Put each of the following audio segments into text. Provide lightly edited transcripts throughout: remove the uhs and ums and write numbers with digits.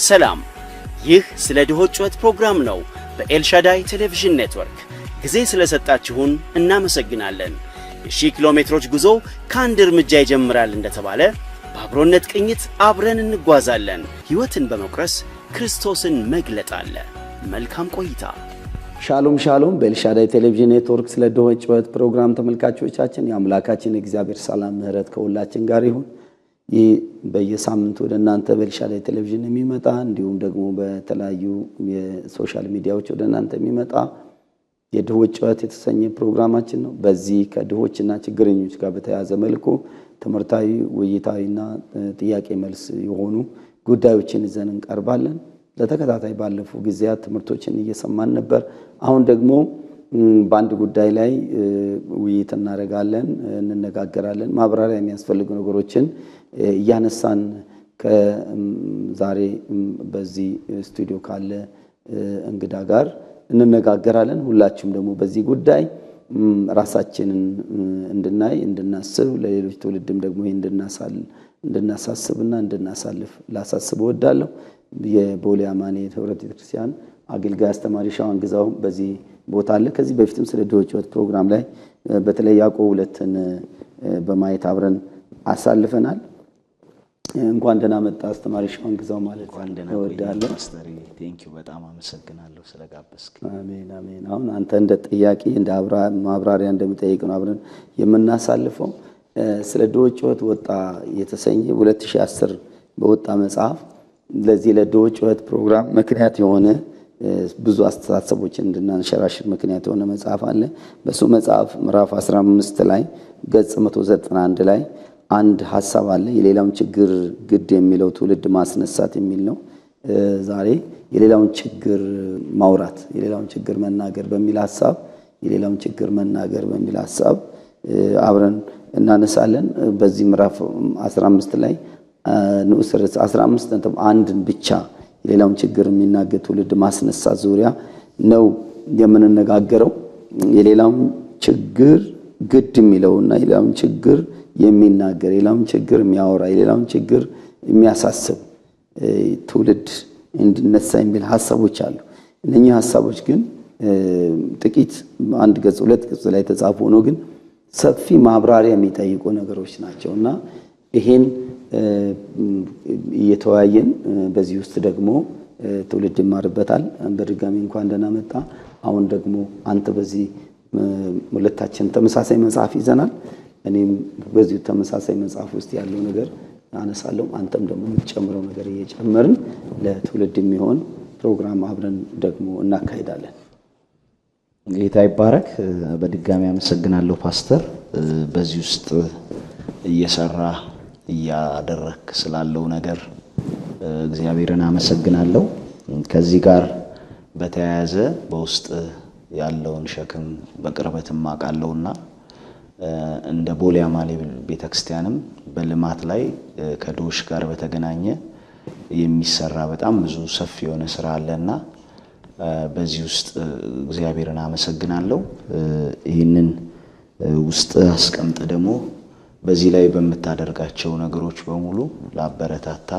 ሰላም፣ ይህ ስለ ድሆች ጩኸት ፕሮግራም ነው። በኤልሻዳይ ቴሌቪዥን ኔትወርክ ጊዜ ስለሰጣችሁን እናመሰግናለን። የ1000 ኪሎ ሜትሮች ጉዞ ከአንድ እርምጃ ይጀምራል እንደተባለ በአብሮነት ቅኝት አብረን እንጓዛለን። ሕይወትን በመቁረስ ክርስቶስን መግለጥ አለ። መልካም ቆይታ። ሻሎም ሻሎም። በኤልሻዳይ ቴሌቪዥን ኔትወርክ ስለ ድሆች ጩኸት ፕሮግራም ተመልካቾቻችን የአምላካችን እግዚአብሔር ሰላም ምሕረት ከሁላችን ጋር ይሁን። ይህ በየሳምንቱ ወደ እናንተ በኤልሻዳይ ቴሌቪዥን የሚመጣ እንዲሁም ደግሞ በተለያዩ የሶሻል ሚዲያዎች ወደ እናንተ የሚመጣ የድሆች ጩኸት የተሰኘ ፕሮግራማችን ነው። በዚህ ከድሆችና ችግረኞች ጋር በተያያዘ መልኩ ትምህርታዊ ውይይታዊና ጥያቄ መልስ የሆኑ ጉዳዮችን ይዘን እንቀርባለን። ለተከታታይ ባለፉ ጊዜያት ትምህርቶችን እየሰማን ነበር። አሁን ደግሞ በአንድ ጉዳይ ላይ ውይይት እናደርጋለን፣ እንነጋገራለን። ማብራሪያ የሚያስፈልጉ ነገሮችን እያነሳን ከዛሬ በዚህ ስቱዲዮ ካለ እንግዳ ጋር እንነጋገራለን። ሁላችሁም ደግሞ በዚህ ጉዳይ ራሳችንን እንድናይ እንድናስብ፣ ለሌሎች ትውልድም ደግሞ እንድናሳስብና እንድናሳልፍ ላሳስብ እወዳለሁ። የቦሌ አማኑኤል ህብረት ቤተክርስቲያን አገልጋይ አስተማሪ ሻዋን ግዛው በዚህ ቦታ አለ። ከዚህ በፊትም ስለ ድሆች ጩኸት ፕሮግራም ላይ በተለይ ያዕቆብ 2ን በማየት አብረን አሳልፈናል። እንኳን ደህና መጣ አስተማሪ ሻዋን ግዛው ማለት እወዳለሁ። ማስተር ቴንኪው፣ በጣም አመሰግናለሁ ስለጋበዝክ። አሜን አሜን። አሁን አንተ እንደ ጥያቄ እንደ ማብራሪያ እንደምጠይቅ ነው አብረን የምናሳልፈው። ስለ ድሆች ጩኸት ወጣ የተሰኘ 2010 በወጣ መጽሐፍ ለዚህ ለድሆች ጩኸት ፕሮግራም ምክንያት የሆነ ብዙ አስተሳሰቦችን እንድናንሸራሽር ምክንያት የሆነ መጽሐፍ አለ። በሱ መጽሐፍ ምዕራፍ 15 ላይ ገጽ 191 ላይ አንድ ሐሳብ አለ። የሌላውን ችግር ግድ የሚለው ትውልድ ማስነሳት የሚል ነው። ዛሬ የሌላውን ችግር ማውራት፣ የሌላውን ችግር መናገር በሚል ሐሳብ የሌላውን ችግር መናገር በሚል ሐሳብ አብረን እናነሳለን። በዚህ ምዕራፍ 15 ላይ ንዑስ ርዕስ 15.1 ብቻ የሌላውን ችግር የሚናገር ትውልድ ማስነሳት ዙሪያ ነው የምንነጋገረው። የሌላውን ችግር ግድ የሚለውና የሌላውን ችግር የሚናገር፣ የሌላውን ችግር የሚያወራ፣ የሌላውን ችግር የሚያሳስብ ትውልድ እንዲነሳ የሚል ሐሳቦች አሉ። እነኚህ ሐሳቦች ግን ጥቂት አንድ ገጽ 2 ገጽ ላይ ተጻፉ ሆኖ ግን ሰፊ ማብራሪያ የሚጠይቁ ነገሮች ናቸውና ይሄን እየተወያየን በዚህ ውስጥ ደግሞ ትውልድ ይማርበታል። በድጋሚ እንኳን ደህና መጣ። አሁን ደግሞ አንተ በዚህ ሁለታችን ተመሳሳይ መጽሐፍ ይዘናል። እኔም በዚህ ተመሳሳይ መጽሐፍ ውስጥ ያለው ነገር አነሳለሁ፣ አንተም ደግሞ የምትጨምረው ነገር እየጨመርን ለትውልድ የሚሆን ፕሮግራም አብረን ደግሞ እናካሂዳለን። ጌታ ይባረክ። በድጋሚ አመሰግናለሁ ፓስተር፣ በዚህ ውስጥ እየሰራ እያደረክ ስላለው ነገር እግዚአብሔርን አመሰግናለሁ። ከዚህ ጋር በተያያዘ በውስጥ ያለውን ሸክም በቅርበትም አውቃለሁና እንደ ቦሌ አማኑኤል ቤተክርስቲያንም በልማት ላይ ከድሆች ጋር በተገናኘ የሚሰራ በጣም ብዙ ሰፊ የሆነ ስራ አለና በዚህ ውስጥ እግዚአብሔርን አመሰግናለሁ። ይህንን ውስጥ አስቀምጥ ደግሞ በዚህ ላይ በመታደርጋቸው ነገሮች በሙሉ ለአበረታታ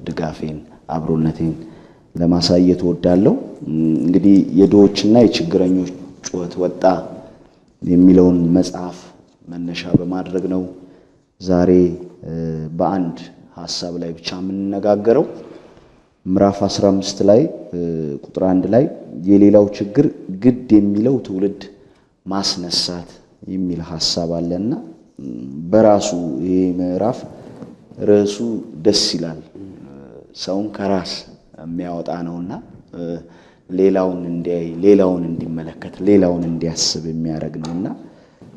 ድጋፌን አብሮነቴን ለማሳየት ወዳለው። እንግዲህ የድሆችና የችግረኞች ጩኸት ወጣ የሚለውን መጽሐፍ መነሻ በማድረግ ነው ዛሬ በአንድ ሐሳብ ላይ ብቻ የምንነጋገረው። ምዕራፍ 15 ላይ ቁጥር 1 ላይ የሌላው ችግር ግድ የሚለው ትውልድ ማስነሳት የሚል ሐሳብ አለና በራሱ ይሄ ምዕራፍ ርዕሱ ደስ ይላል። ሰውን ከራስ የሚያወጣ ነውና ሌላውን እንዲያይ፣ ሌላውን እንዲመለከት፣ ሌላውን እንዲያስብ የሚያደርግ ነውና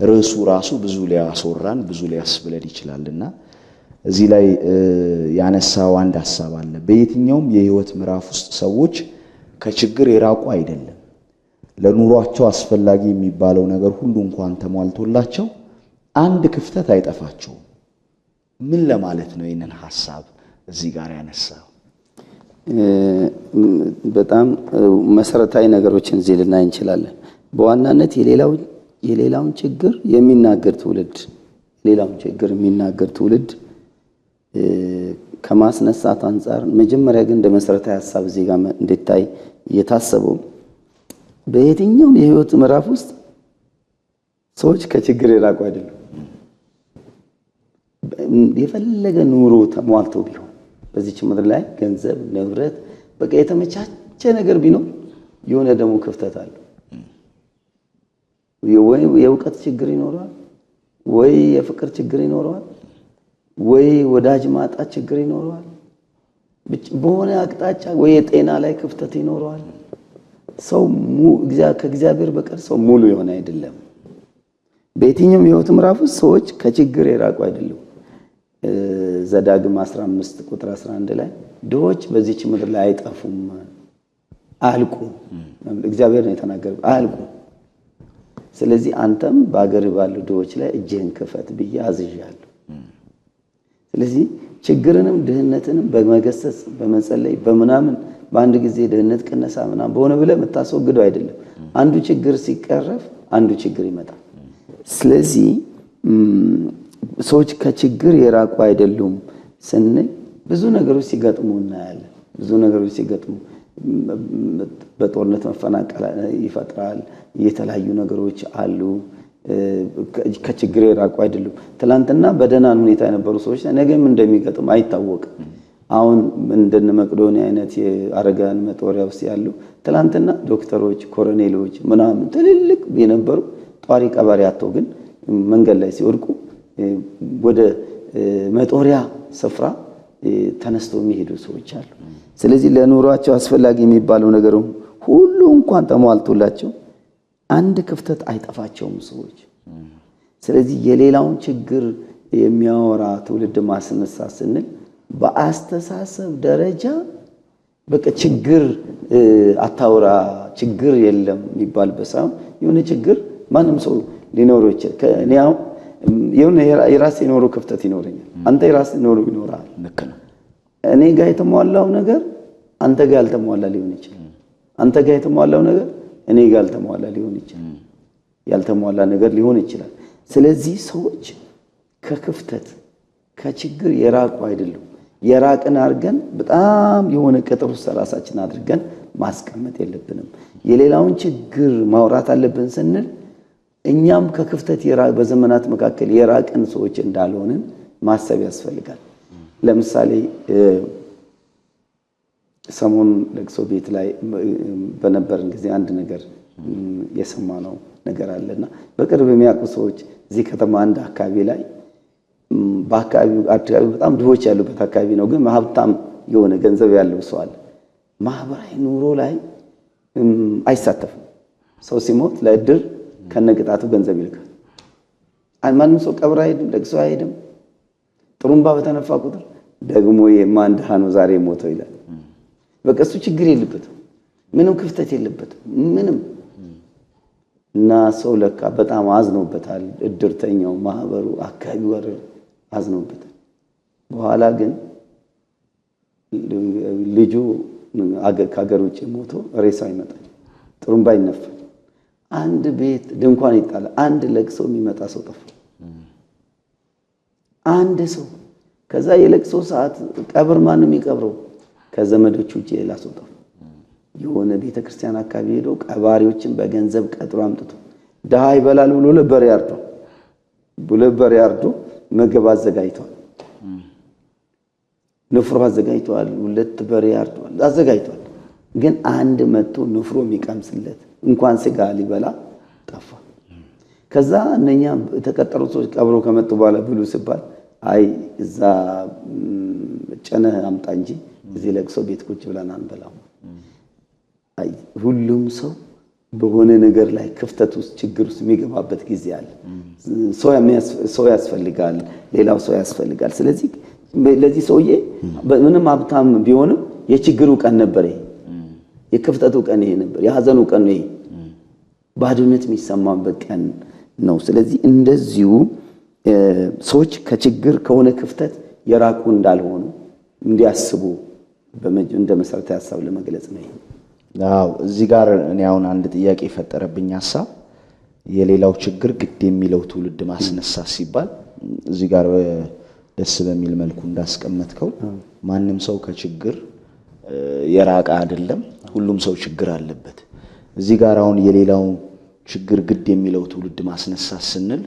ርዕሱ ራሱ ብዙ ሊያስወራን ብዙ ሊያስብለን ይችላልና እዚህ ላይ ያነሳው አንድ ሐሳብ አለ። በየትኛውም የህይወት ምዕራፍ ውስጥ ሰዎች ከችግር የራቁ አይደለም። ለኑሯቸው አስፈላጊ የሚባለው ነገር ሁሉ እንኳን ተሟልቶላቸው አንድ ክፍተት አይጠፋቸውም። ምን ለማለት ነው ይህንን ሐሳብ እዚህ ጋር ያነሳው? በጣም መሰረታዊ ነገሮችን እዚህ ልናይ እንችላለን። በዋናነት የሌላውን ችግር የሚናገር ትውልድ፣ ሌላውን ችግር የሚናገር ትውልድ ከማስነሳት አንፃር መጀመሪያ ግን እንደ መሰረታዊ ሐሳብ እዚህ ጋር እንድታይ የታሰበው በየትኛውም የህይወት ምዕራፍ ውስጥ ሰዎች ከችግር የራቁ አይደሉም። የፈለገ ኑሮ ተሟልቶ ቢሆን በዚች ምድር ላይ ገንዘብ፣ ንብረት በቃ የተመቻቸ ነገር ቢኖር የሆነ ደግሞ ክፍተት አለ። ወይ የእውቀት ችግር ይኖራል፣ ወይ የፍቅር ችግር ይኖራል፣ ወይ ወዳጅ ማጣት ችግር ይኖራል፣ በሆነ አቅጣጫ ወይ የጤና ላይ ክፍተት ይኖራል። ሰው ከእግዚአብሔር በቀር ሰው ሙሉ የሆነ አይደለም። በየትኛውም የህይወት ምዕራፍ ውስጥ ሰዎች ከችግር የራቁ አይደሉም። ዘዳግም 15 ቁጥር 11 ላይ ድሆች በዚች ምድር ላይ አይጠፉም አልቁ እግዚአብሔር ነው የተናገረው አልቁ። ስለዚህ አንተም በአገር ባሉ ድሆች ላይ እጅህን ክፈት ብዬ አዝዣለሁ። ስለዚህ ችግርንም ድህነትንም በመገሰጽ በመጸለይ በመናምን በአንድ ጊዜ ድህነት ቅነሳ ምናምን በሆነ ብለህ የምታስወግደው አይደለም። አንዱ ችግር ሲቀረፍ አንዱ ችግር ይመጣል። ስለዚህ ሰዎች ከችግር የራቁ አይደሉም ስንል ብዙ ነገሮች ሲገጥሙ እናያለን። ብዙ ነገሮች ሲገጥሙ በጦርነት መፈናቀል ይፈጥራል። የተለያዩ ነገሮች አሉ። ከችግር የራቁ አይደሉም። ትላንትና በደህና ሁኔታ የነበሩ ሰዎች ነገም እንደሚገጥም አይታወቅም። አሁን እንደነ መቅዶኒያ አይነት የአረጋን መጦሪያ ውስጥ ያሉ ትላንትና ዶክተሮች፣ ኮሎኔሎች ምናምን ትልልቅ የነበሩ ጧሪ ቀባሪ አጥተው ግን መንገድ ላይ ሲወድቁ ወደ መጦሪያ ስፍራ ተነስተው የሚሄዱ ሰዎች አሉ። ስለዚህ ለኑሯቸው አስፈላጊ የሚባለው ነገር ሁሉ እንኳን ተሟልቶላቸው አንድ ክፍተት አይጠፋቸውም ሰዎች። ስለዚህ የሌላውን ችግር የሚያወራ ትውልድ ማስነሳት ስንል በአስተሳሰብ ደረጃ በቃ ችግር አታውራ ችግር የለም የሚባል በሳም የሆነ ችግር ማንም ሰው ሊኖረው ይችላል። ከኔ አሁን የሆነ የራሴ ኖሮ ክፍተት ይኖረኛል። አንተ የራስ ኖሮ ይኖራል። ልክ ነው። እኔ ጋር የተሟላው ነገር አንተ ጋር ያልተሟላ ሊሆን ይችላል። አንተ ጋር የተሟላው ነገር እኔ ጋር ያልተሟላ ሊሆን ይችላል። ያልተሟላ ነገር ሊሆን ይችላል። ስለዚህ ሰዎች ከክፍተት ከችግር የራቁ አይደሉም። የራቅን አድርገን በጣም የሆነ ቅጥር ውስጥ ራሳችን አድርገን ማስቀመጥ የለብንም። የሌላውን ችግር ማውራት አለብን ስንል እኛም ከክፍተት በዘመናት መካከል የራቅን ሰዎች እንዳልሆንን ማሰብ ያስፈልጋል። ለምሳሌ ሰሞኑን ለቅሶ ቤት ላይ በነበርን ጊዜ አንድ ነገር የሰማነው ነገር አለና በቅርብ የሚያውቁ ሰዎች እዚህ ከተማ አንድ አካባቢ ላይ በአካባቢው በጣም ድሆች ያሉበት አካባቢ ነው፣ ግን ሀብታም የሆነ ገንዘብ ያለው ሰው አለ። ማህበራዊ ኑሮ ላይ አይሳተፍም። ሰው ሲሞት ለእድር ከነቅጣቱ ገንዘብ ይልካል። ማንም ሰው ቀብር አይሄድም፣ ለቅሶ አይሄድም። ጥሩምባ በተነፋ ቁጥር ደግሞ የማን ድሃ ነው ዛሬ ሞተው ይላል። በቃ እሱ ችግር የለበትም፣ ምንም ክፍተት የለበትም ምንም። እና ሰው ለካ በጣም አዝኖበታል። እድርተኛው፣ ማህበሩ፣ አካባቢው ወር አዝኖበታል። በኋላ ግን ልጁ ከሀገር ውጭ ሞቶ ሬሳው ይመጣል፣ ጥሩምባ ይነፋል፣ አንድ ቤት ድንኳን ይጣላል። አንድ ለቅሶ የሚመጣ ሰው ጠፋ፣ አንድ ሰው። ከዛ የለቅሶ ሰዓት ቀብር ማንም ይቀብረው ከዘመዶቹ ውጪ ሌላ ሰው ጠፋ። የሆነ ቤተክርስቲያን አካባቢ ሄዶ ቀባሪዎችን በገንዘብ ቀጥሮ አምጥቶ ድሃ ይበላል ብሎ ለበሬ አርዶ ምግብ አዘጋጅቷል፣ ንፍሮ አዘጋጅቷል፣ ሁለት በሬ አርዷል አዘጋጅቷል። ግን አንድ መጥቶ ንፍሮ የሚቀምስለት እንኳን ስጋ ሊበላ ጠፋ። ከዛ እነኛ የተቀጠሩ ሰዎች ቀብሮ ከመጡ በኋላ ብሉ ሲባል አይ እዛ ጨነህ አምጣ እንጂ እዚህ ለቅሶ ቤት ቁጭ ብለን አንበላም። አይ ሁሉም ሰው በሆነ ነገር ላይ ክፍተት ውስጥ ችግር ውስጥ የሚገባበት ጊዜ አለ። ሰው ያስፈልጋል፣ ሌላው ሰው ያስፈልጋል። ስለዚህ ለዚህ ሰውዬ ምንም ሀብታም ቢሆንም የችግሩ ቀን ነበር ይሄ፣ የክፍተቱ ቀን ይሄ ነበር፣ የሐዘኑ ቀን ነው ይሄ፣ ባዶነት የሚሰማበት ቀን ነው። ስለዚህ እንደዚሁ ሰዎች ከችግር ከሆነ ክፍተት የራቁ እንዳልሆኑ እንዲያስቡ እንደ መሰረታዊ ሐሳብ ለመግለጽ ነው ይሄ። አዎ እዚህ ጋር እኔ አሁን አንድ ጥያቄ የፈጠረብኝ ሐሳብ የሌላው ችግር ግድ የሚለው ትውልድ ማስነሳት ሲባል እዚህ ጋር ደስ በሚል መልኩ እንዳስቀመጥከው ማንም ሰው ከችግር የራቀ አይደለም። ሁሉም ሰው ችግር አለበት። እዚህ ጋር አሁን የሌላው ችግር ግድ የሚለው ትውልድ ማስነሳት ስንል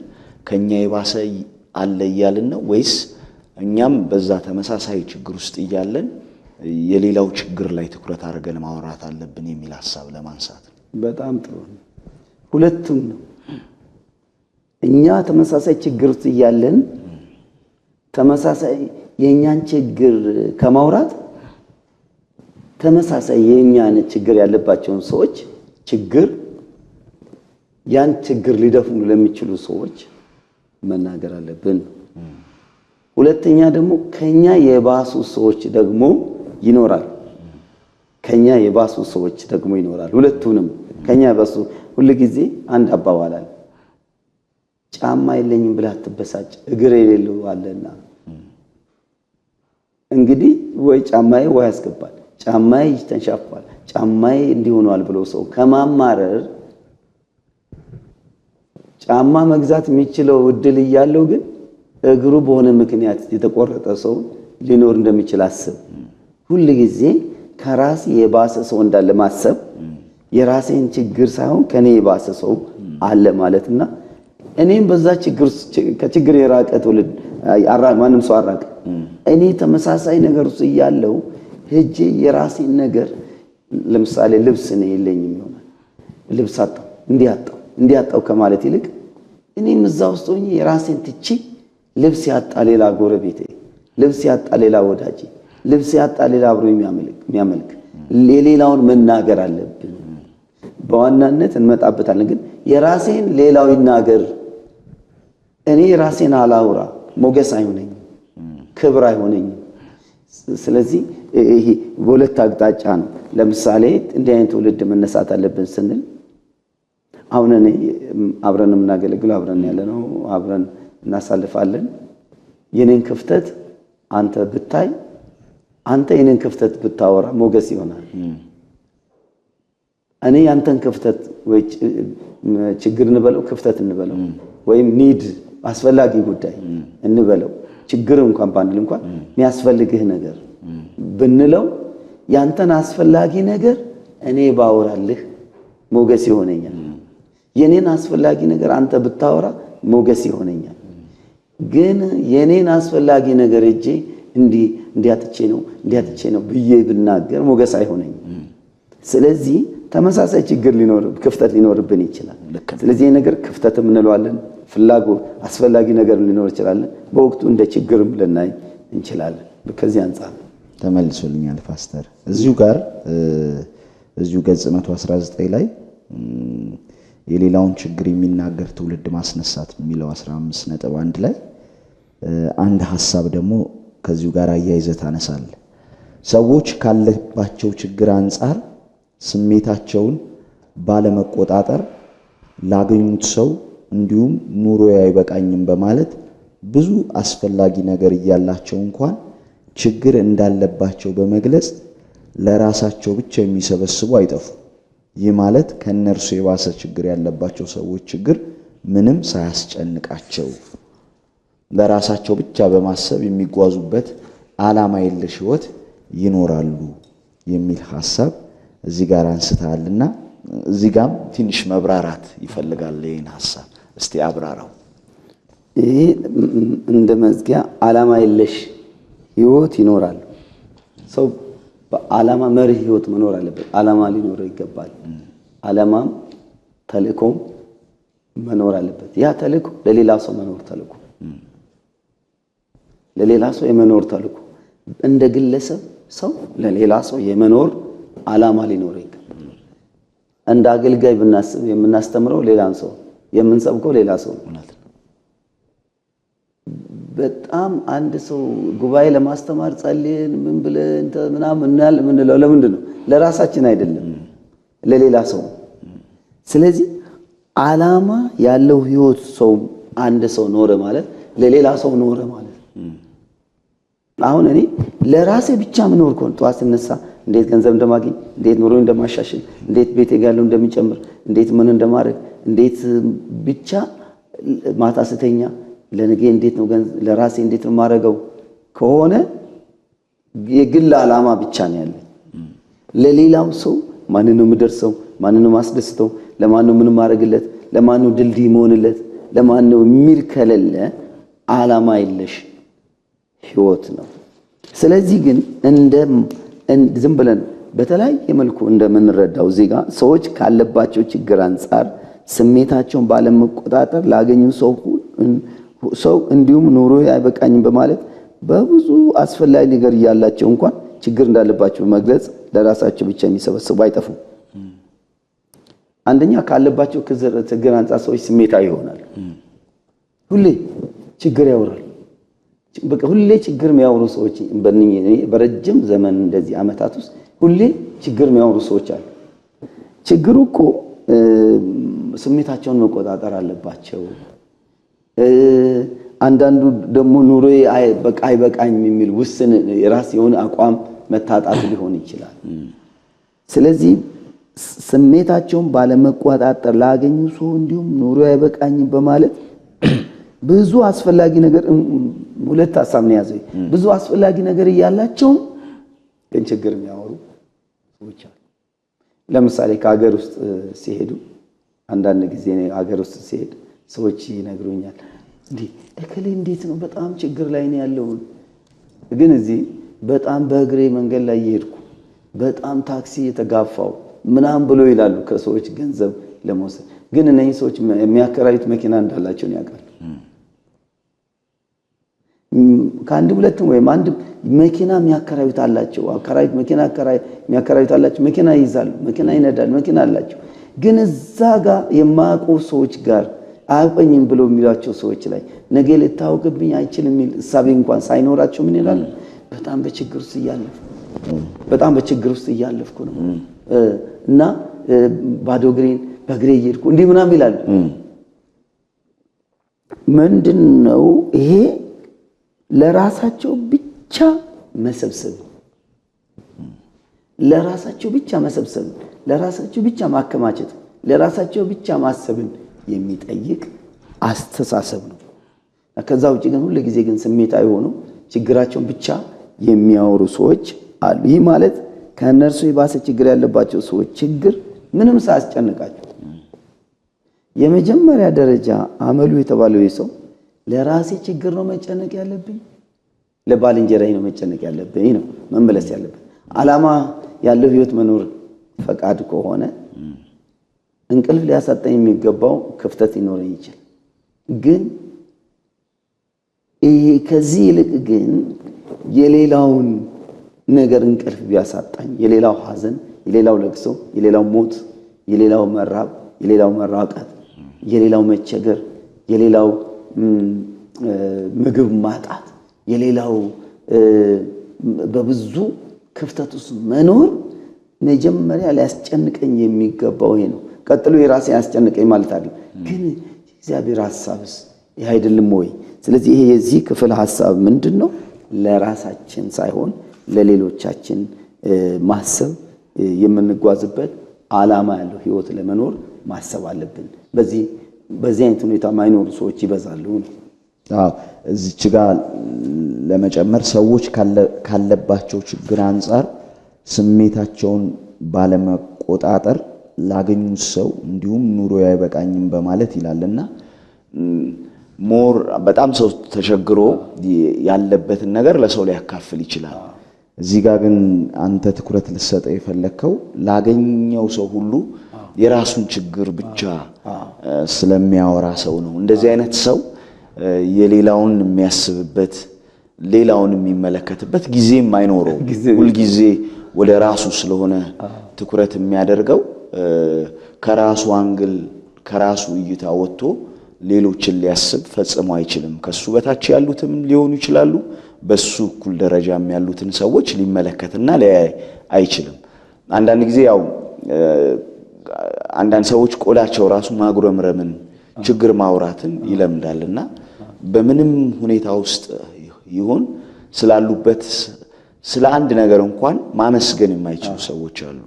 ከኛ የባሰ አለ እያልን ነው ወይስ እኛም በዛ ተመሳሳይ ችግር ውስጥ እያለን የሌላው ችግር ላይ ትኩረት አድርገን ማውራት አለብን የሚል ሐሳብ ለማንሳት? በጣም ጥሩ ነው። ሁለቱም ነው። እኛ ተመሳሳይ ችግር ውስጥ እያለን ተመሳሳይ የኛን ችግር ከማውራት ተመሳሳይ የኛን ችግር ያለባቸውን ሰዎች ችግር ያን ችግር ሊደፍኑ ለሚችሉ ሰዎች መናገር አለብን። ሁለተኛ ደግሞ ከኛ የባሱ ሰዎች ደግሞ ይኖራል። ከኛ የባሱ ሰዎች ደግሞ ይኖራል። ሁለቱንም ከኛ የባሱ ሁሉ ጊዜ አንድ አባባል አለ። ጫማ የለኝም ብለህ አትበሳጭ እግር የሌለው አለና። እንግዲህ ወይ ጫማዬ ወይ ያስገባል፣ ጫማዬ ተንሻፏል፣ ጫማዬ እንዲሆኗል ብሎ ሰው ከማማረር ጫማ መግዛት የሚችለው እድል እያለው ግን እግሩ በሆነ ምክንያት የተቆረጠ ሰው ሊኖር እንደሚችል አስብ። ሁሉ ጊዜ ከራስ የባሰ ሰው እንዳለ ማሰብ፣ የራሴን ችግር ሳይሆን ከኔ የባሰ ሰው አለ ማለትና እኔም በዛ ችግር ከችግር የራቀ ትውልድ ማንም ሰው አራቀ። እኔ ተመሳሳይ ነገር ውስጥ ያለው ሄጄ የራሴን ነገር ለምሳሌ ልብስ ነው የለኝም ይሆናል ልብስ አጣው እንዲያጣው ከማለት ይልቅ እኔም እዛ ውስጥ ሆኜ የራሴን ትቼ ልብስ ያጣ ሌላ ጎረቤቴ፣ ልብስ ያጣ ሌላ ወዳጄ፣ ልብስ ያጣ ሌላ አብሮ የሚያመልክ የሌላውን መናገር አለብን። በዋናነት እንመጣበታለን። ግን የራሴን ሌላው ይናገር፣ እኔ የራሴን አላውራ፣ ሞገስ አይሆነኝም፣ ክብር አይሆነኝም። ስለዚህ ይሄ በሁለት አቅጣጫ ነው። ለምሳሌ እንዲህ አይነት ትውልድ መነሳት አለብን ስንል አሁን እኔ አብረን የምናገለግለው አብረን ያለነው አብረን እናሳልፋለን። የኔን ክፍተት አንተ ብታይ፣ አንተ የኔን ክፍተት ብታወራ ሞገስ ይሆናል። እኔ ያንተን ክፍተት ወይ ችግር እንበለው ክፍተት እንበለው ወይም ኒድ አስፈላጊ ጉዳይ እንበለው ችግር እንኳን ባንል እንኳን የሚያስፈልግህ ነገር ብንለው ያንተን አስፈላጊ ነገር እኔ ባወራልህ ሞገስ ይሆነኛል። የኔን አስፈላጊ ነገር አንተ ብታወራ ሞገስ ይሆነኛል። ግን የኔን አስፈላጊ ነገር እጄ እንዲያትቼ ነው ብዬ ብናገር ሞገስ አይሆነኝም። ስለዚህ ተመሳሳይ ችግር ክፍተት ሊኖርብን ይችላል። ስለዚህ ነገር ክፍተትም እንለዋለን፣ ፍላጎት አስፈላጊ ነገር ሊኖር ይችላል። በወቅቱ እንደ ችግርም ልናይ እንችላለን። ከዚህ አንፃር ተመልሶልኛል ፓስተር። እዚሁ ጋር እዚሁ ገጽ 119 ላይ የሌላውን ችግር የሚናገር ትውልድ ማስነሳት የሚለው 15.1 ላይ አንድ ሐሳብ ደግሞ ከዚሁ ጋር አያይዘህ ታነሳለህ። ሰዎች ካለባቸው ችግር አንፃር ስሜታቸውን ባለመቆጣጠር ላገኙት ሰው እንዲሁም ኑሮ አይበቃኝም በማለት ብዙ አስፈላጊ ነገር እያላቸው እንኳን ችግር እንዳለባቸው በመግለጽ ለራሳቸው ብቻ የሚሰበስቡ አይጠፉ። ይህ ማለት ከነርሱ የባሰ ችግር ያለባቸው ሰዎች ችግር ምንም ሳያስጨንቃቸው ለራሳቸው ብቻ በማሰብ የሚጓዙበት ዓላማ የለሽ ሕይወት ይኖራሉ የሚል ሐሳብ እዚህ ጋር አንስተሃልና እዚህ ጋርም ትንሽ መብራራት ይፈልጋል። ይሄን ሐሳብ እስቲ አብራራው። ይሄ እንደ መዝጊያ ዓላማ የለሽ ሕይወት ይኖራል። ሰው በዓላማ መሪ ሕይወት መኖር አለበት። ዓላማ ሊኖረው ይገባል። ዓላማም ተልእኮም መኖር አለበት። ያ ተልእኮ ለሌላ ሰው መኖር ተልእኮ ለሌላ ሰው የመኖር ተልእኮ እንደ ግለሰብ ሰው ለሌላ ሰው የመኖር ዓላማ ሊኖር ይገባል። እንደ አገልጋይ ብናስብ የምናስተምረው ሌላን ሰው የምንሰብከው ሌላ ሰው ነው። በጣም አንድ ሰው ጉባኤ ለማስተማር ጸልየን ምን ብለን ምናምን ምንለው ለምንድን ነው? ለራሳችን አይደለም፣ ለሌላ ሰው። ስለዚህ ዓላማ ያለው ሕይወት ሰው አንድ ሰው ኖረ ማለት ለሌላ ሰው ኖረ ማለት። አሁን እኔ ለራሴ ብቻ ምኖር ከሆነ ጠዋት ስነሳ እንዴት ገንዘብ እንደማገኝ፣ እንዴት ኑሮ እንደማሻሽል፣ እንዴት ቤቴ ጋር እንደሚጨምር፣ እንዴት ምን እንደማድረግ፣ እንዴት ብቻ ማታ ስተኛ ለነገ እንዴት ነው ለራሴ እንዴት ነው ማረገው ከሆነ የግል ዓላማ ብቻ ነው ያለ ለሌላው ሰው ማን ነው ምደርሰው ማን ነው ማስደስተው ለማን ነው ምን ማረግለት ለማን ነው ድልድይ መሆንለት ለማን ነው የሚል ከሌለ ዓላማ የለሽ ህይወት ነው ስለዚህ ግን ዝም ብለን በተለያየ መልኩ እንደምንረዳው እዚህ ጋር ሰዎች ካለባቸው ችግር አንፃር ስሜታቸውን ባለመቆጣጠር ላገኙ ሰው እንዲሁም ኑሮ አይበቃኝም በማለት በብዙ አስፈላጊ ነገር ያላቸው እንኳን ችግር እንዳለባቸው መግለጽ ለራሳቸው ብቻ የሚሰበስቡ አይጠፉም አንደኛ ካለባቸው ችግር አንፃር ሰዎች ስሜታዊ ይሆናሉ ሁሌ ችግር ያወራሉ በቃ ሁሌ ችግር የሚያወሩ ሰዎች በረጅም ዘመን እንደዚህ አመታት ውስጥ ሁሌ ችግር የሚያወሩ ሰዎች አሉ ችግሩ እኮ ስሜታቸውን መቆጣጠር አለባቸው አንዳንዱ ደግሞ ኑሮዬ አይበቃኝ የሚል ውስን የራስ የሆነ አቋም መታጣት ሊሆን ይችላል ስለዚህ ስሜታቸውን ባለመቆጣጠር ላገኙ ሰው እንዲሁም ኑሮዬ አይበቃኝ በማለት ብዙ አስፈላጊ ነገር ሁለት ሐሳብ ነው ያዘው ብዙ አስፈላጊ ነገር ያላቸው ግን ችግር የሚያወሩ ሰዎች አሉ ለምሳሌ ከሀገር ውስጥ ሲሄዱ አንዳንድ ጊዜ ነው ሀገር ውስጥ ሲሄድ ሰዎች ይነግሩኛል እከሌ እንዴት ነው በጣም ችግር ላይ ነው ያለው ግን እዚህ በጣም በእግሬ መንገድ ላይ ይሄድኩ በጣም ታክሲ የተጋፋው ምናም ብሎ ይላሉ ከሰዎች ገንዘብ ለመውሰድ ግን እነዚህ ሰዎች የሚያከራዩት መኪና እንዳላቸው ነው ያውቃሉ ከአንድ ሁለትም ወይም አንድ መኪና የሚያከራዩት አላቸው አከራዩት መኪና የሚያከራዩት አላቸው መኪና ይይዛሉ መኪና ይነዳል መኪና አላቸው ግን እዛ ጋር የማያውቁ ሰዎች ጋር አያውቀኝም ብሎ የሚሏቸው ሰዎች ላይ ነገ ልታውቅብኝ አይችልም የሚል እሳቤ እንኳን ሳይኖራቸው ምን ይላሉ በጣም በችግር ውስጥ እያለፍኩ ነው እና ባዶ እግሬን በእግሬ እየሄድኩ እንዲህ ምናምን ይላሉ ምንድነው ይሄ ለራሳቸው ብቻ መሰብሰብ ለራሳቸው ብቻ ማከማቸት ለራሳቸው ብቻ ማሰብን የሚጠይቅ አስተሳሰብ ነው ከዛ ውጪ ግን ሁሉ ጊዜ ግን ስሜታዊ ሆኖ ችግራቸውን ብቻ የሚያወሩ ሰዎች አሉ ይህ ማለት ከነርሱ የባሰ ችግር ያለባቸው ሰዎች ችግር ምንም ሳያስጨንቃቸው የመጀመሪያ ደረጃ አመሉ የተባለው ሰው ለራሴ ችግር ነው መጨነቅ ያለብኝ ለባልንጀራዬ ነው መጨነቅ ያለብኝ ነው መመለስ ያለብኝ ዓላማ ያለው ህይወት መኖር ፈቃድ ከሆነ እንቅልፍ ሊያሳጣኝ የሚገባው ክፍተት ይኖረኝ ይችላል ግን ከዚህ ይልቅ ግን የሌላውን ነገር እንቅልፍ ቢያሳጣኝ የሌላው ሐዘን የሌላው ለቅሶ የሌላው ሞት የሌላው መራብ የሌላው መራቃት የሌላው መቸገር የሌላው ምግብ ማጣት የሌላው በብዙ ክፍተት ውስጥ መኖር መጀመሪያ ሊያስጨንቀኝ የሚገባው ይሄ ነው ቀጥሎ የራሴ ያስጨንቀኝ ማለት አይደል ግን እግዚአብሔር ሐሳብስ ይሄ አይደለም ወይ ስለዚህ ይሄ የዚህ ክፍል ሐሳብ ምንድነው ለራሳችን ሳይሆን ለሌሎቻችን ማሰብ የምንጓዝበት ዓላማ ያለው ህይወት ለመኖር ማሰብ አለብን በዚህ አይነት ሁኔታ ማይኖሩ ሰዎች ይበዛሉ እዚች ጋር ለመጨመር ሰዎች ካለባቸው ችግር አንፃር ስሜታቸውን ባለመቆጣጠር ላገኙት ሰው እንዲሁም ኑሮ አይበቃኝም በማለት ይላልና በጣም ሰው ተቸግሮ ያለበትን ነገር ለሰው ሊያካፍል ይችላል እዚህ ጋር ግን አንተ ትኩረት ልትሰጠው የፈለከው ላገኘው ሰው ሁሉ የራሱን ችግር ብቻ ስለሚያወራ ሰው ነው እንደዚህ አይነት ሰው የሌላውን የሚያስብበት ሌላውን የሚመለከትበት ጊዜም አይኖረው ሁሉ ጊዜ ወደ ራሱ ስለሆነ ትኩረት የሚያደርገው ከራሱ አንግል ከራሱ እይታ ወጥቶ ሌሎችን ሊያስብ ፈጽሞ አይችልም ከሱ በታች ያሉትም ሊሆኑ ይችላሉ በሱ እኩል ደረጃም ያሉትን ሰዎች ሊመለከትና ሊያይ አይችልም አንዳንድ ጊዜ ያው አንዳንድ ሰዎች ቆላቸው ራሱ ማጉረምረምን ችግር ማውራትን ይለምዳልና በምንም ሁኔታ ውስጥ ይሁን ስላሉበት ስለ አንድ ነገር እንኳን ማመስገን የማይችሉ ሰዎች አሉ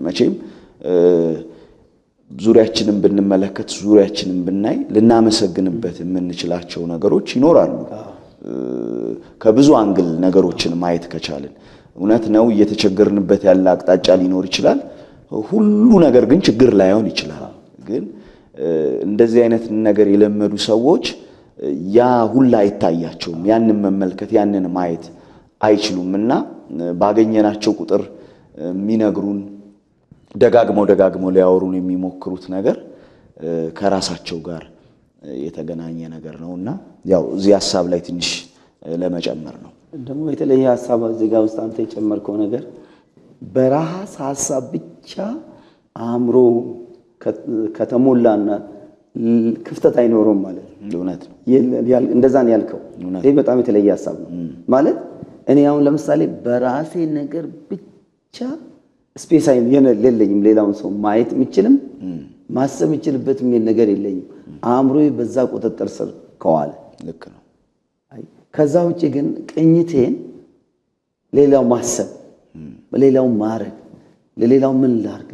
መቼም ዙሪያችንን ብንመለከት ዙሪያችንን ብናይ ልናመሰግንበት የምንችላቸው ነገሮች ይኖራሉ። ከብዙ አንግል ነገሮችን ማየት ከቻልን እውነት ነው እየተቸገርንበት ያለ አቅጣጫ ሊኖር ይችላል። ሁሉ ነገር ግን ችግር ላይሆን ይችላል። ግን እንደዚህ አይነት ነገር የለመዱ ሰዎች ያ ሁላ አይታያቸውም። ያንን መመልከት ያንን ማየት አይችሉምና ባገኘናቸው ቁጥር የሚነግሩን ደጋግመው ሊያወሩን የሚሞክሩት ነገር ከራሳቸው ጋር የተገናኘ ነገር ነውና ያው እዚህ ሐሳብ ላይ ትንሽ ለመጨመር ነው። ደግሞ የተለየ ሐሳብ እዚህ ጋር ውስጥ አንተ የጨመርከው ነገር በራስ ሐሳብ ብቻ አእምሮ ከተሞላና ክፍተት አይኖርም ማለት ነው። እውነት ነው። እንደዛ ነው ያልከው። ይሄ በጣም የተለየ ሐሳብ ነው ማለት እኔ አሁን ለምሳሌ በራሴ ነገር ብቻ ስፔስ የለኝም። ሌላውን ሰው ማየት የምችልም ማሰብ የምችልበት የሚል ነገር የለኝም። አእምሮዬ በዛ ቁጥጥር ስር ከዋለ ልክ ነው። ከዛ ውጪ ግን ቅኝቴን ሌላው ማሰብ፣ ሌላው ማረግ፣ ለሌላው ምን ላርግ፣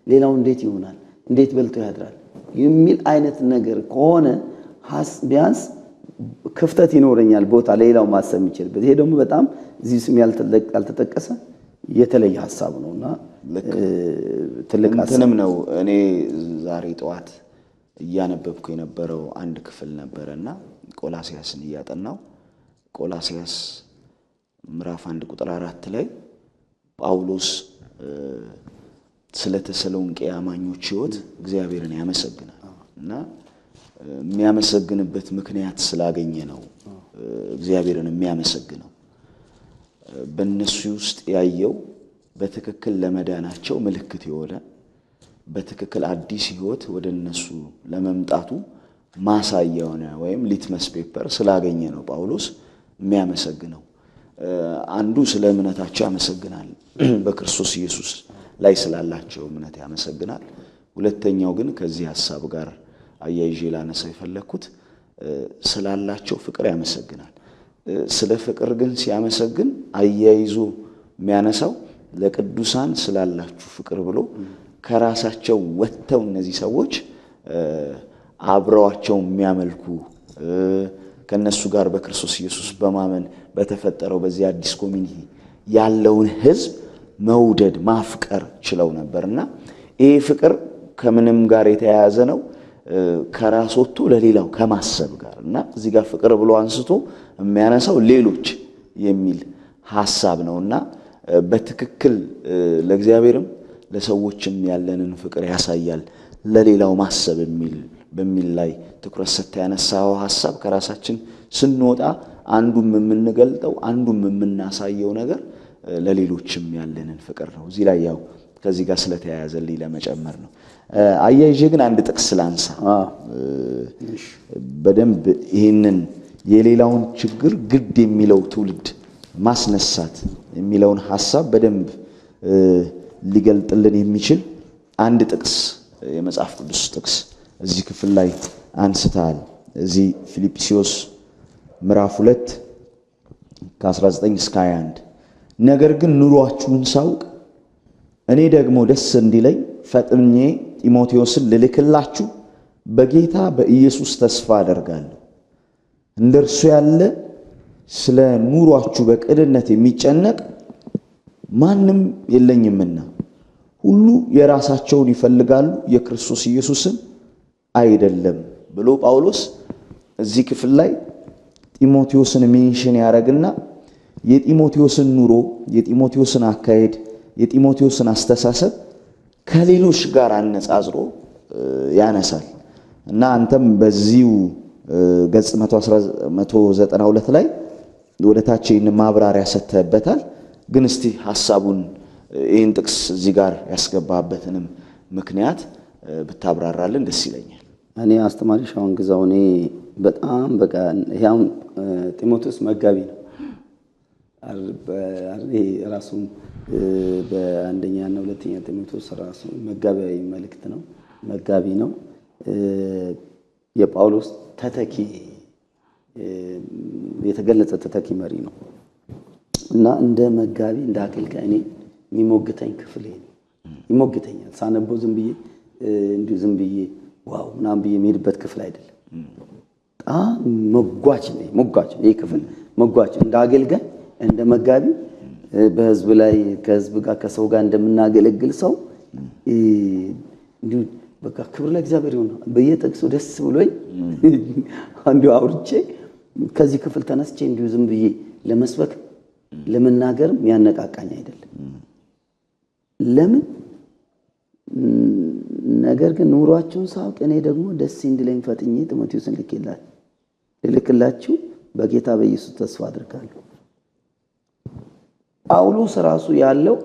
ሌላው እንዴት ይሆናል፣ እንዴት በልቶ ያድራል የሚል አይነት ነገር ከሆነ ቢያንስ ክፍተት ይኖረኛል ቦታ ሌላው ማሰብ የሚችልበት። ይሄ ደግሞ በጣም እዚህ ስም ያልተጠቀሰ የተለየ ሐሳብ ነውና ትልቅ ሐሳብ ነው። እኔ ዛሬ ጠዋት እያነበብኩ የነበረው አንድ ክፍል ነበርና ቆላስይስን እያጠናው ቆላስይስ ምዕራፍ 1 ቁጥር 4 ላይ ጳውሎስ ስለ ተሰሎንቄ አማኞች ሕይወት እግዚአብሔርን ያመሰግናል እና የሚያመሰግንበት ምክንያት ስላገኘ ነው እግዚአብሔርን የሚያመሰግነው። በእነሱ ውስጥ ያየው በትክክል ለመዳናቸው ምልክት የሆነ በትክክል አዲስ ሕይወት ወደ እነሱ ለመምጣቱ ማሳያ የሆነ ወይም ሊትመስ ፔፐር ስላገኘ ነው ጳውሎስ የሚያመሰግነው። አንዱ ስለ እምነታቸው ያመሰግናል፣ በክርስቶስ ኢየሱስ ላይ ስላላቸው እምነት ያመሰግናል። ሁለተኛው ግን ከዚህ ሐሳብ ጋር አያይዤ ላነሳ የፈለኩት ስላላቸው ፍቅር ያመሰግናል። ስለ ፍቅር ግን ሲያመሰግን አያይዞ የሚያነሳው ለቅዱሳን ስላላችሁ ፍቅር ብሎ ከራሳቸው ወጥተው እነዚህ ሰዎች አብረዋቸው የሚያመልኩ ከነሱ ጋር በክርስቶስ ኢየሱስ በማመን በተፈጠረው በዚህ አዲስ ኮሚኒቲ ያለውን ሕዝብ መውደድ ማፍቀር ችለው ነበርና ይሄ ፍቅር ከምንም ጋር የተያያዘ ነው ከራስ ወጥቶ ለሌላው ከማሰብ ጋር እና እዚህ ጋር ፍቅር ብሎ አንስቶ የሚያነሳው ሌሎች የሚል ሐሳብ ነውና በትክክል ለእግዚአብሔርም ለሰዎችም ያለንን ፍቅር ያሳያል። ለሌላው ማሰብ በሚል ላይ ትኩረት ሰጥታ ያነሳው ሐሳብ ከራሳችን ስንወጣ አንዱም የምንገልጠው አንዱም የምናሳየው ነገር ለሌሎችም ያለንን ፍቅር ነው። እዚህ ላይ ያው ከዚህ ጋር ስለተያያዘልኝ ለመጨመር ነው። አያይዤ ግን አንድ ጥቅስ ላንሳ። በደንብ ይሄንን የሌላውን ችግር ግድ የሚለው ትውልድ ማስነሳት የሚለውን ሐሳብ በደንብ ሊገልጥልን የሚችል አንድ ጥቅስ የመጽሐፍ ቅዱስ ጥቅስ እዚህ ክፍል ላይ አንስተሃል። እዚህ ፊልጵስዩስ ምዕራፍ 2 ከ19 እስከ 21 ነገር ግን ኑሯችሁን ሳውቅ እኔ ደግሞ ደስ እንዲለኝ ፈጥኜ ጢሞቴዎስን ልልክላችሁ በጌታ በኢየሱስ ተስፋ አደርጋለሁ። እንደርሱ ያለ ስለ ኑሯችሁ በቅንነት የሚጨነቅ ማንም የለኝምና ሁሉ የራሳቸውን ይፈልጋሉ የክርስቶስ ኢየሱስን አይደለም ብሎ ጳውሎስ እዚህ ክፍል ላይ ጢሞቴዎስን ሜንሽን ያደርግና የጢሞቴዎስን ኑሮ የጢሞቴዎስን አካሄድ የጢሞቴዎስን አስተሳሰብ ከሌሎች ጋር አነጻጽሮ ያነሳል እና አንተም በዚሁ ገጽ 192 ላይ ወደ ታች ማብራሪያ ሰጥተህበታል። ግን እስቲ ሐሳቡን ይህን ጥቅስ እዚህ ጋር ያስገባበትንም ምክንያት ብታብራራልን ደስ ይለኛል። እኔ አስተማሪ ሻውን ግዛው እኔ በጣም በቃ ያው ጢሞቴዎስ መጋቢ ነው ራሱ በአንደኛና ሁለተኛ ጢሞቴዎስ ራሱ መጋቢያዊ መልእክት ነው መጋቢ ነው። የጳውሎስ ተተኪ የተገለጸ ተተኪ መሪ ነው እና እንደ መጋቢ እንደ አገልጋይ እኔ የሚሞግተኝ ክፍል ይሞግተኛል። ሳነበው ዝም ብዬ እንዲሁ ዝም ብዬ ዋው ምናምን ብዬ የምሄድበት ክፍል አይደለም። በጣም መጓች ነው። ይህ ክፍል መጓች እንደ አገልጋይ እንደ መጋቢ በህዝብ ላይ ከህዝብ ጋር ከሰው ጋር እንደምናገለግል ሰው እንዲሁ በቃ ክብር ለእግዚአብሔር ይሁን በየጥቅሱ ደስ ብሎኝ አንዱ አውርቼ ከዚህ ክፍል ተነስቼ እንዲሁ ዝም ብዬ ለመስበክ ለመናገር የሚያነቃቃኝ አይደለም። ለምን ነገር ግን ኑሯችሁን ሳውቅ እኔ ደግሞ ደስ እንዲለኝ ፈጥኜ ጢሞቴዎስን ልልክላችሁ በጌታ በኢየሱስ ተስፋ አድርጋለሁ። ጳውሎስ ራሱ ያለው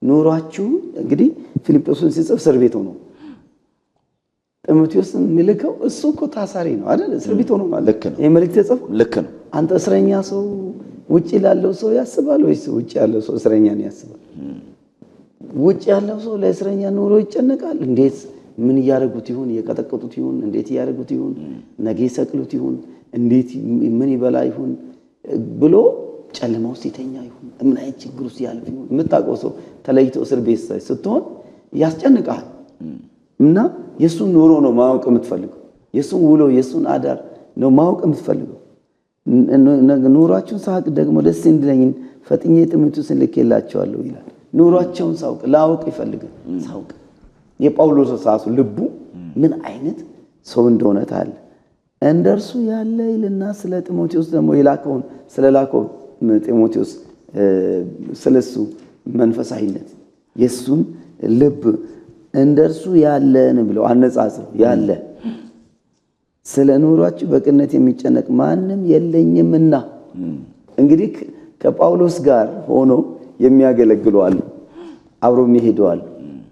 ኑሯችሁ እንግዲህ ፊልጵስዩስን ሲጽፍ እስር ቤት ሆኖ ጢሞቴዎስን የሚልከው እሱ እኮ ታሳሪ ነው አይደል? እስር ቤት ሆኖ ማለት ልክ ነው። ይሄ መልእክት የጻፈው ልክ ነው። አንተ እስረኛ ሰው ውጪ ላለው ሰው ያስባል ወይስ ውጪ ያለው ሰው እስረኛን ያስባል? ውጪ ያለው ሰው ለእስረኛ ኑሮ ይጨነቃል። እንዴት ምን ያደርጉት ይሁን፣ የቀጠቀጡት ይሁን፣ እንዴት ያደርጉት ይሁን፣ ነገ ይሰቅሉት ይሁን፣ እንዴት ምን ይበላ ይሁን ብሎ ጨለማ ውስጥ ይተኛ ይሁን፣ ምን አይነት ችግር ውስጥ ያልፍ ይሁን የምታውቀው ሰው ተለይቶ እስር ቤት ስትሆን ያስጨንቃል። እና የሱን ኑሮ ነው ማወቅ የምትፈልገው፣ የሱን ውሎ የሱን አዳር ነው ማወቅ የምትፈልገው። ኑሯችሁን ሳውቅ ደግሞ ደስ እንዲለኝ ፈጥኜ ጢሞቴዎስን ልኬላችኋለሁ ይላል። ኑሯቸውን ሳውቅ ላውቅ ይፈልጋል። ሳውቅ የጳውሎስ ራሱ ልቡ ምን አይነት ሰው እንደሆነ ታለ እንደርሱ ያለ ይልና ስለ ጢሞቴዎስ ደግሞ የላከውን ስለላከው ጢሞቴዎስ ስለሱ መንፈሳዊነት የሱን ልብ እንደርሱ ያለን ብለው አነጻጽረው ያለ ስለ ኑሯችሁ በቅንነት የሚጨነቅ ማንም የለኝምና። እንግዲህ ከጳውሎስ ጋር ሆኖ የሚያገለግሉ አሉ፣ አብሮም ይሄዳሉ፣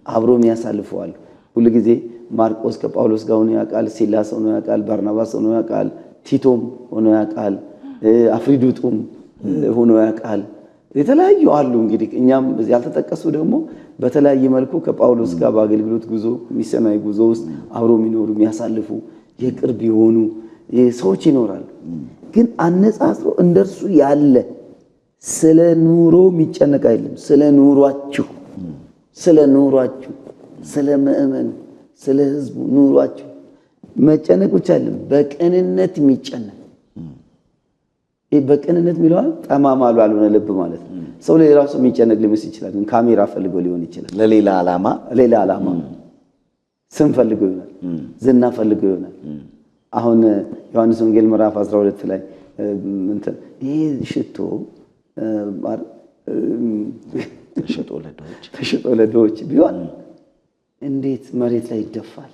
አብሮም ያሳልፈዋል። ሁሉ ጊዜ ማርቆስ ከጳውሎስ ጋር ሆኖ ያውቃል፣ ሲላስ ሆኖ ያውቃል፣ ባርናባስ ሆኖ ያውቃል፣ ቲቶም ሆኖ ያውቃል፣ አፍሪዱጡም ሆኖ ያውቃል። የተለያዩ አሉ። እንግዲህ እኛም ያልተጠቀሱ ደግሞ በተለያየ መልኩ ከጳውሎስ ጋር በአገልግሎት ጉዞ ሚስዮናዊ ጉዞ ውስጥ አብሮ የሚኖሩ የሚያሳልፉ የቅርብ የሆኑ ሰዎች ይኖራሉ። ግን አነጻጽሮ እንደርሱ ያለ ስለ ኑሮ የሚጨነቅ አይደለም። ስለ ኑሯችሁ ስለ ምእመኑ ስለ ህዝቡ ኑሯችሁ መጨነቅ ብቻ አይደለም፣ በቅንነት የሚጨነቅ በቅንነት የሚለው ጠማማ ያልሆነ ልብ ማለት ነው። ሰው ለሌላው ሰው የሚጨነቅ ሊመስል ይችላል፣ ግን ካሜራ ፈልጎ ሊሆን ይችላል። ለሌላ ዓላማ ስም ፈልጎ ይሆናል፣ ዝና ፈልጎ ይሆናል። አሁን ዮሐንስ ወንጌል ምዕራፍ 12 ላይ ይሄ ሽቶ ተሽጦ ለድሆች ቢሆን እንዴት መሬት ላይ ይደፋል?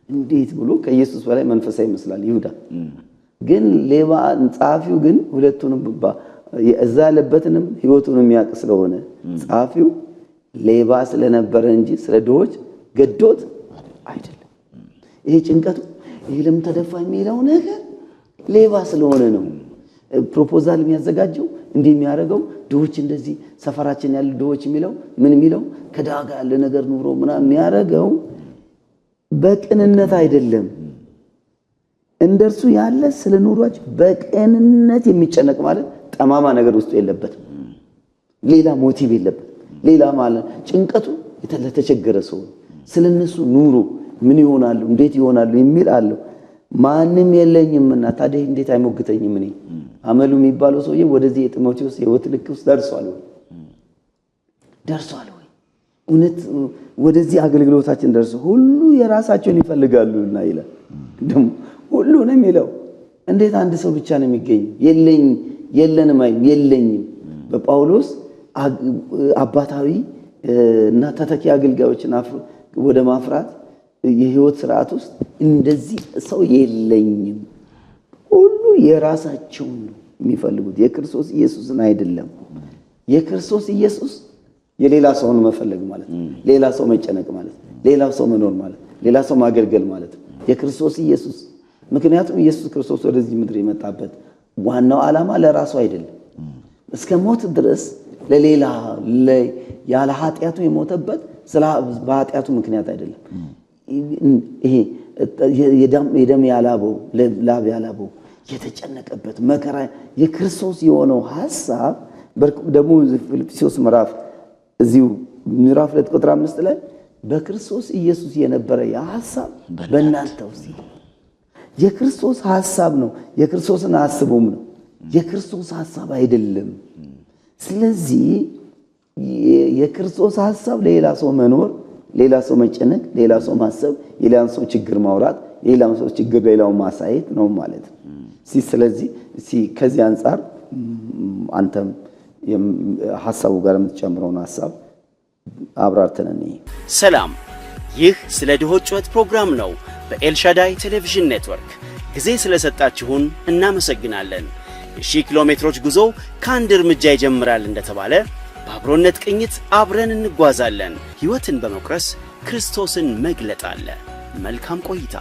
እንዴት ብሎ ከኢየሱስ በላይ መንፈሳዊ ይመስላል ይሁዳ። ግን ሌባ ጻፊው ግን ሁለቱንም እዛ ያለበትንም ህይወቱንም ያውቅ ስለሆነ ጻፊው ሌባ ስለነበረ እንጂ ስለ ድሆች ገዶት አይደለም። ይሄ ጭንቀቱ ይሄ ለምን ተደፋ የሚለው ነገር ሌባ ስለሆነ ነው። ፕሮፖዛል የሚያዘጋጀው እንዲህ የሚያደርገው ድሆች እንደዚህ ሰፈራችን ያለ ድሆች የሚለው ምን የሚለው ከዳጋ ያለ ነገር ኑሮ ምናምን የሚያደርገው በቅንነት አይደለም። እንደርሱ ያለ ስለ ኑሯችሁ በቅንነት የሚጨነቅ ማለት ጠማማ ነገር ውስጥ የለበትም፣ ሌላ ሞቲቭ የለበትም። ሌላ ማለት ጭንቀቱ የተቸገረ ሰው ስለነሱ ኑሮ ምን ይሆናሉ እንዴት ይሆናሉ የሚል አለው። ማንም የለኝምና ታዲያ እንዴት አይሞግተኝም? እኔ አመሉ የሚባለው ሰውዬ ወደዚህ የጢሞቴዎስ የህይወት ልክ ውስጥ ደርሷል ወይ? እውነት ወደዚህ አገልግሎታችን ደርሶ ሁሉ የራሳቸውን ይፈልጋሉና ይላል። ደግሞ ሁሉ ነው የሚለው። እንዴት አንድ ሰው ብቻ ነው የሚገኝ? የለኝም። በጳውሎስ አባታዊ እና ተተኪ አገልጋዮችን ወደ ማፍራት የህይወት ስርዓት ውስጥ እንደዚህ ሰው የለኝም። ሁሉ የራሳቸውን ነው የሚፈልጉት፣ የክርስቶስ ኢየሱስን አይደለም። የክርስቶስ ኢየሱስ የሌላ ሰውን መፈለግ ማለት ነው። ሌላ ሰው መጨነቅ ማለት ነው። ሌላ ሰው መኖር ማለት ነው። ሌላ ሰው ማገልገል ማለት ነው። የክርስቶስ ኢየሱስ ምክንያቱም ኢየሱስ ክርስቶስ ወደዚህ ምድር የመጣበት ዋናው ዓላማ ለራሱ አይደለም። እስከ ሞት ድረስ ለሌላ ያለ ኃጢአቱ የሞተበት በኃጢአቱ ምክንያት አይደለም። ይሄ የደም ያላበው ላብ ያላበው የተጨነቀበት መከራ የክርስቶስ የሆነው ሐሳብ ደግሞ ፊልጵስዩስ ምዕራፍ 2 ቁጥር 5 ላይ በክርስቶስ ኢየሱስ የነበረ ያ ሐሳብ በእናንተ ውስጥ የክርስቶስ ሐሳብ ነው። የክርስቶስን አስቡም ነው። የክርስቶስ ሐሳብ አይደለም። ስለዚህ የክርስቶስ ሐሳብ ለሌላ ሰው መኖር፣ ሌላ ሰው መጨነቅ፣ ሌላ ሰው ማሰብ፣ ሌላ ሰው ችግር ማውራት፣ ሌላ ሰው ችግር ሌላው ማሳየት ነው ማለት ነው። ስለዚህ ከዚህ አንፃር አንተም ሐሳቡ ጋር የምትጨምረውን ሐሳብ አብራርተን ሰላም። ይህ ስለ ድሆች ጩኸት ፕሮግራም ነው በኤልሻዳይ ቴሌቪዥን ኔትወርክ። ጊዜ ስለሰጣችሁን እናመሰግናለን። የ1000 ኪሎ ሜትሮች ጉዞ ከአንድ እርምጃ ይጀምራል እንደተባለ በአብሮነት ቅኝት አብረን እንጓዛለን። ሕይወትን በመቁረስ ክርስቶስን መግለጥ አለ። መልካም ቆይታ።